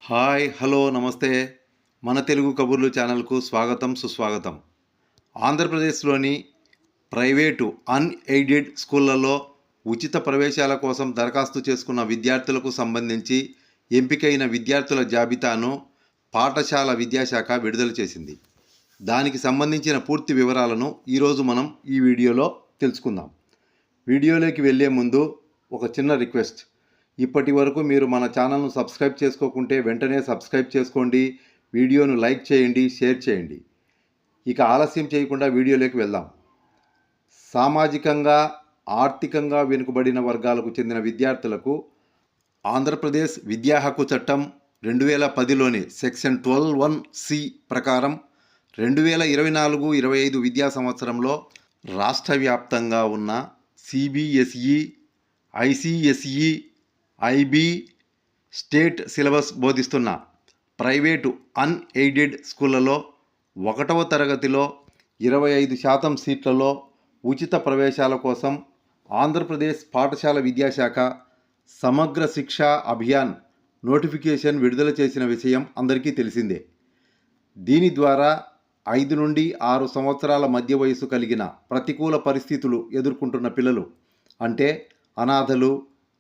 Hi hello నమస్తే. మన తెలుగు కబుర్లు ఛానల్కు స్వాగతం సుస్వాగతం. ఆంధ్రప్రదేశ్లోని ప్రైవేటు అన్ఎయిడెడ్ స్కూళ్లలో ఉచిత ప్రవేశాల కోసం దరఖాస్తు చేసుకున్న విద్యార్థులకు సంబంధించి ఎంపికైన విద్యార్థుల జాబితాను పాఠశాల విద్యాశాఖ విడుదల చేసింది. దానికి సంబంధించిన పూర్తి వివరాలను ఈరోజు మనం ఈ వీడియోలో తెలుసుకుందాం. వీడియోలోకి వెళ్ళే ముందు ఒక చిన్న రిక్వెస్ట్. ఇప్పటి వరకు మీరు మన ఛానల్ను సబ్స్క్రైబ్ చేసుకోకుంటే వెంటనే సబ్స్క్రైబ్ చేసుకోండి, వీడియోను లైక్ చేయండి, షేర్ చేయండి. ఇక ఆలస్యం చేయకుండా వీడియోలోకి వెళ్దాం. సామాజికంగా ఆర్థికంగా వెనుకబడిన వర్గాలకు చెందిన విద్యార్థులకు ఆంధ్రప్రదేశ్ విద్యా హక్కు చట్టం 2010లోని సెక్షన్ 12(1)(c) ప్రకారం 2024-25 విద్యా సంవత్సరంలో రాష్ట్ర వ్యాప్తంగా ఉన్న CBSE, ICSE, IB state syllabus బోధిస్తున్న ప్రైవేటు అన్ఎయిడెడ్ స్కూళ్లలో 1వ తరగతిలో 25% సీట్లలో ఉచిత ప్రవేశాల కోసం ఆంధ్రప్రదేశ్ పాఠశాల విద్యాశాఖ సమగ్ర శిక్షా అభియాన్ నోటిఫికేషన్ విడుదల చేసిన విషయం అందరికీ తెలిసిందే. దీని ద్వారా 5 నుండి 6 సంవత్సరాల మధ్య వయసు కలిగిన ప్రతికూల పరిస్థితులు ఎదుర్కొంటున్న పిల్లలు అంటే అనాథలు,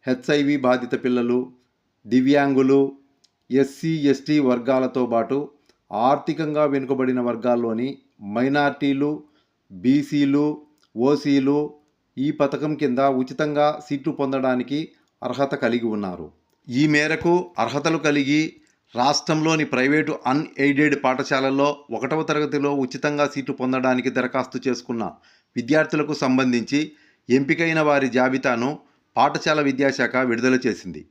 హెచ్ఐవి బాధిత పిల్లలు, దివ్యాంగులు, ఎస్సీ ఎస్టీ వర్గాలతో పాటు ఆర్థికంగా వెనుకబడిన వర్గాల్లోని మైనార్టీలు, బీసీలు, ఓసీలు ఈ పథకం కింద ఉచితంగా సీట్లు పొందడానికి అర్హత కలిగి ఉన్నారు. ఈ మేరకు అర్హతలు కలిగి రాష్ట్రంలోని ప్రైవేటు అన్ఎయిడెడ్ పాఠశాలల్లో 1వ తరగతిలో ఉచితంగా సీట్లు పొందడానికి దరఖాస్తు చేసుకున్న విద్యార్థులకు సంబంధించి ఎంపికైన వారి జాబితాను పాఠశాల విద్యాశాఖ విడుదల చేసింది.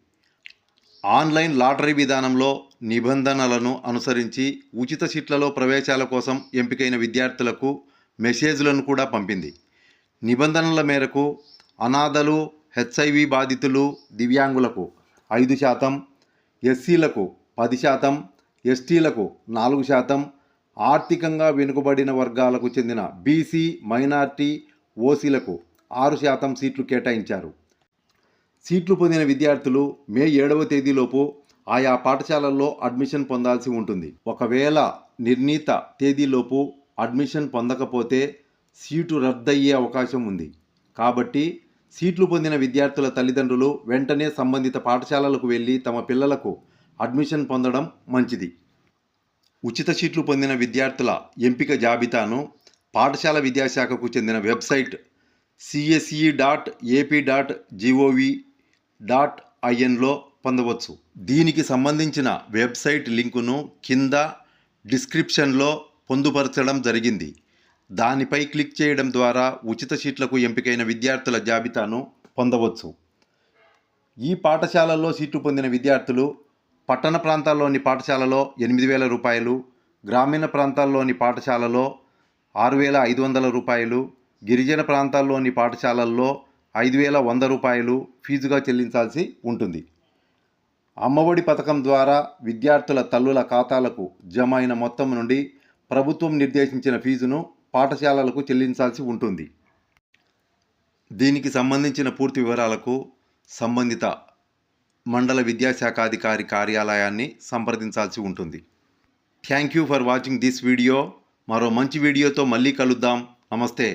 ఆన్లైన్ లాటరీ విధానంలో నిబంధనలను అనుసరించి ఉచిత సీట్లలో ప్రవేశాల కోసం ఎంపికైన విద్యార్థులకు మెసేజ్లను కూడా పంపింది. నిబంధనల మేరకు అనాథలు, హెచ్ఐవి బాధితులు, దివ్యాంగులకు 5%, ఎస్సీలకు 10%, ఎస్టీలకు 4%, ఆర్థికంగా వెనుకబడిన వర్గాలకు చెందిన బీసీ, మైనార్టీ, ఓసీలకు 6% సీట్లు కేటాయించారు. సీట్లు పొందిన విద్యార్థులు మే 7వ తేదీలోపు ఆయా పాఠశాలల్లో అడ్మిషన్ పొందాల్సి ఉంటుంది. ఒకవేళ నిర్ణీత తేదీలోపు అడ్మిషన్ పొందకపోతే సీటు రద్దయ్యే అవకాశం ఉంది. కాబట్టి సీట్లు పొందిన విద్యార్థుల తల్లిదండ్రులు వెంటనే సంబంధిత పాఠశాలలకు వెళ్ళి తమ పిల్లలకు అడ్మిషన్ పొందడం మంచిది. ఉచిత సీట్లు పొందిన విద్యార్థుల ఎంపిక జాబితాను పాఠశాల విద్యాశాఖకు చెందిన వెబ్సైట్ cse.ap.gov.inలో పొందవచ్చు. దీనికి సంబంధించిన వెబ్సైట్ లింకును కింద డిస్క్రిప్షన్లో పొందుపరచడం జరిగింది. దానిపై క్లిక్ చేయడం ద్వారా ఉచిత సీట్లకు ఎంపికైన విద్యార్థుల జాబితాను పొందవచ్చు. ఈ పాఠశాలల్లో సీట్లు పొందిన విద్యార్థులు పట్టణ ప్రాంతాల్లోని పాఠశాలలో 8,000 రూపాయలు, గ్రామీణ ప్రాంతాల్లోని పాఠశాలలో 6,500 రూపాయలు, గిరిజన ప్రాంతాల్లోని పాఠశాలల్లో 5,100 రూపాయలు ఫీజుగా చెల్లించాల్సి ఉంటుంది. అమ్మఒడి పథకం ద్వారా విద్యార్థుల తల్లుల ఖాతాలకు జమ అయిన మొత్తం నుండి ప్రభుత్వం నిర్దేశించిన ఫీజును పాఠశాలలకు చెల్లించాల్సి ఉంటుంది. దీనికి సంబంధించిన పూర్తి వివరాలకు సంబంధిత మండల విద్యాశాఖాధికారి కార్యాలయాన్ని సంప్రదించాల్సి ఉంటుంది. Thank you for watching this video. మరో మంచి వీడియోతో మళ్ళీ కలుద్దాం. నమస్తే.